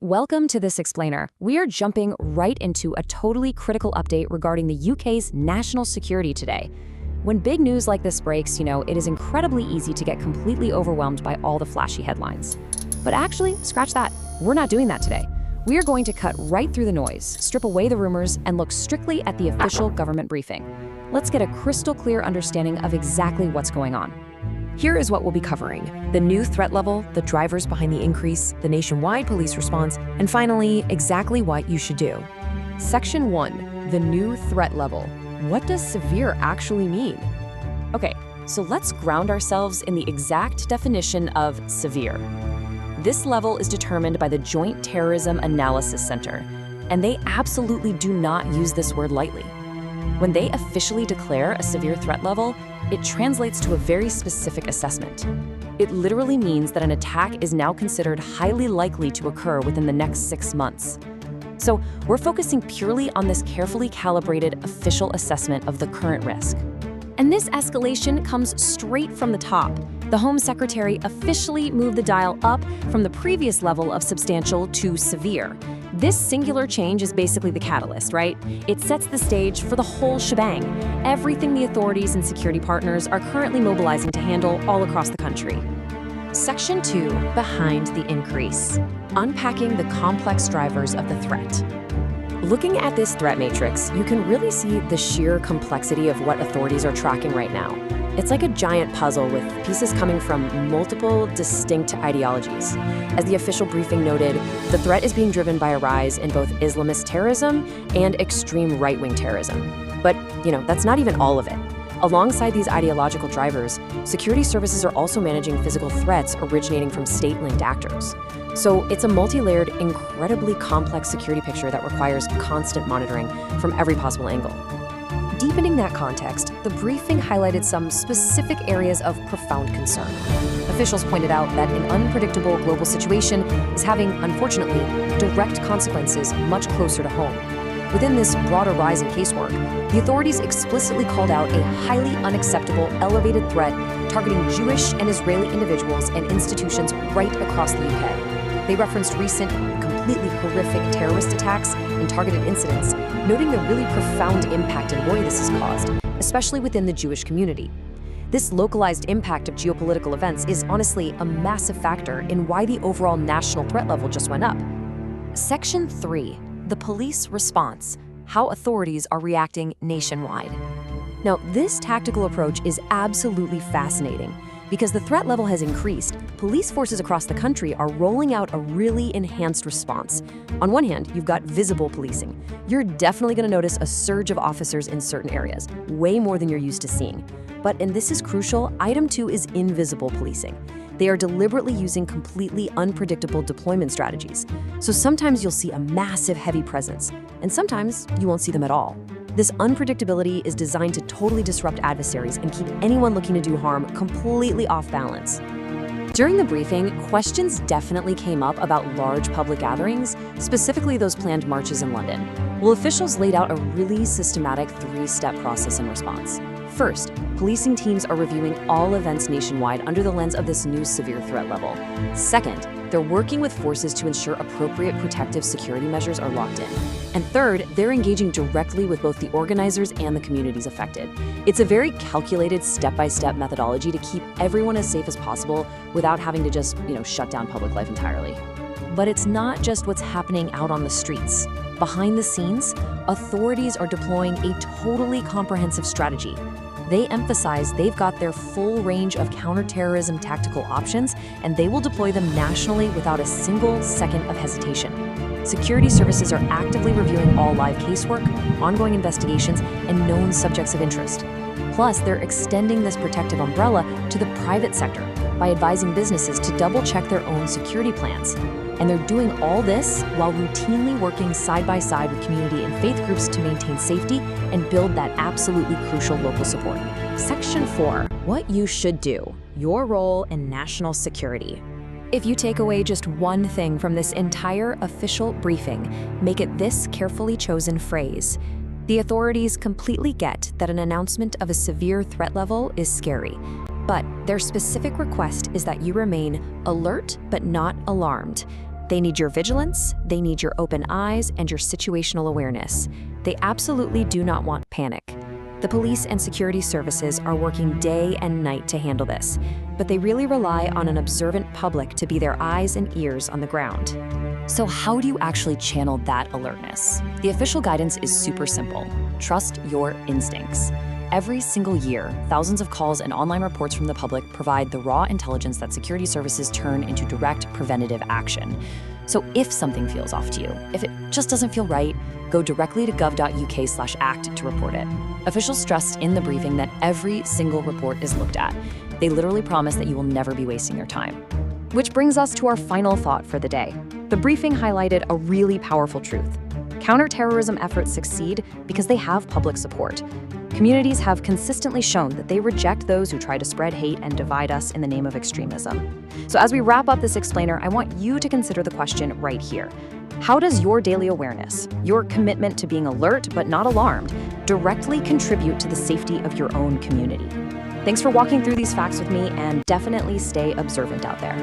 Welcome to this explainer. We are jumping right into a totally critical update regarding the UK's national security today. When big news like this breaks, it is incredibly easy to get completely overwhelmed by all the flashy headlines. But actually, scratch that. We're not doing that today. We are going to cut right through the noise, strip away the rumors, and look strictly at the official government briefing. Let's get a crystal clear understanding of exactly what's going on. Here is what we'll be covering: the new threat level, the drivers behind the increase, the nationwide police response, and finally, exactly what you should do. Section 1, the new threat level. What does severe actually mean? Okay, so let's ground ourselves in the exact definition of severe. This level is determined by the Joint Terrorism Analysis Center, and they absolutely do not use this word lightly. When they officially declare a severe threat level, it translates to a very specific assessment. It literally means that an attack is now considered highly likely to occur within the next 6 months. So we're focusing purely on this carefully calibrated official assessment of the current risk. And this escalation comes straight from the top. The Home Secretary officially moved the dial up from the previous level of substantial to severe. This singular change is basically the catalyst, right? It sets the stage for the whole shebang, everything the authorities and security partners are currently mobilizing to handle all across the country. Section 2, behind the increase. Unpacking the complex drivers of the threat. Looking at this threat matrix, you can really see the sheer complexity of what authorities are tracking right now. It's like a giant puzzle with pieces coming from multiple distinct ideologies. As the official briefing noted, the threat is being driven by a rise in both Islamist terrorism and extreme right-wing terrorism. But, that's not even all of it. Alongside these ideological drivers, security services are also managing physical threats originating from state-linked actors. So it's a multi-layered, incredibly complex security picture that requires constant monitoring from every possible angle. Deepening that context, the briefing highlighted some specific areas of profound concern. Officials pointed out that an unpredictable global situation is having, unfortunately, direct consequences much closer to home. Within this broader rise in casework, the authorities explicitly called out a highly unacceptable, elevated threat targeting Jewish and Israeli individuals and institutions right across the UK. They referenced recent, completely horrific terrorist attacks and targeted incidents, noting the really profound impact and worry this has caused, especially within the Jewish community. This localized impact of geopolitical events is honestly a massive factor in why the overall national threat level just went up. Section 3, the police response, how authorities are reacting nationwide. Now, this tactical approach is absolutely fascinating. Because the threat level has increased, police forces across the country are rolling out a really enhanced response. On one hand, you've got visible policing. You're definitely going to notice a surge of officers in certain areas, way more than you're used to seeing. But, and this is crucial, item 2 is invisible policing. They are deliberately using completely unpredictable deployment strategies. So sometimes you'll see a massive heavy presence, and sometimes you won't see them at all. This unpredictability is designed to totally disrupt adversaries and keep anyone looking to do harm completely off balance. During the briefing, questions definitely came up about large public gatherings, specifically those planned marches in London. Well, officials laid out a really systematic 3-step process in response. First, policing teams are reviewing all events nationwide under the lens of this new severe threat level. Second, they're working with forces to ensure appropriate protective security measures are locked in. And third, they're engaging directly with both the organizers and the communities affected. It's a very calculated step-by-step methodology to keep everyone as safe as possible without having to just, shut down public life entirely. But it's not just what's happening out on the streets. Behind the scenes, authorities are deploying a totally comprehensive strategy. They emphasize they've got their full range of counterterrorism tactical options, and they will deploy them nationally without a single second of hesitation. Security services are actively reviewing all live casework, ongoing investigations, and known subjects of interest. Plus, they're extending this protective umbrella to the private sector by advising businesses to double-check their own security plans. And they're doing all this while routinely working side by side with community and faith groups to maintain safety and build that absolutely crucial local support. Section 4, what you should do, your role in national security. If you take away just one thing from this entire official briefing, make it this carefully chosen phrase: the authorities completely get that an announcement of a severe threat level is scary, but their specific request is that you remain alert but not alarmed. They need your vigilance, they need your open eyes, and your situational awareness. They absolutely do not want panic. The police and security services are working day and night to handle this, but they really rely on an observant public to be their eyes and ears on the ground. So how do you actually channel that alertness? The official guidance is super simple. Trust your instincts. Every single year, thousands of calls and online reports from the public provide the raw intelligence that security services turn into direct preventative action. So if something feels off to you, if it just doesn't feel right, go directly to gov.uk/act to report it. Officials stressed in the briefing that every single report is looked at. They literally promise that you will never be wasting your time. Which brings us to our final thought for the day. The briefing highlighted a really powerful truth. Counterterrorism efforts succeed because they have public support. Communities have consistently shown that they reject those who try to spread hate and divide us in the name of extremism. So as we wrap up this explainer, I want you to consider the question right here. How does your daily awareness, your commitment to being alert but not alarmed, directly contribute to the safety of your own community? Thanks for walking through these facts with me, and definitely stay observant out there.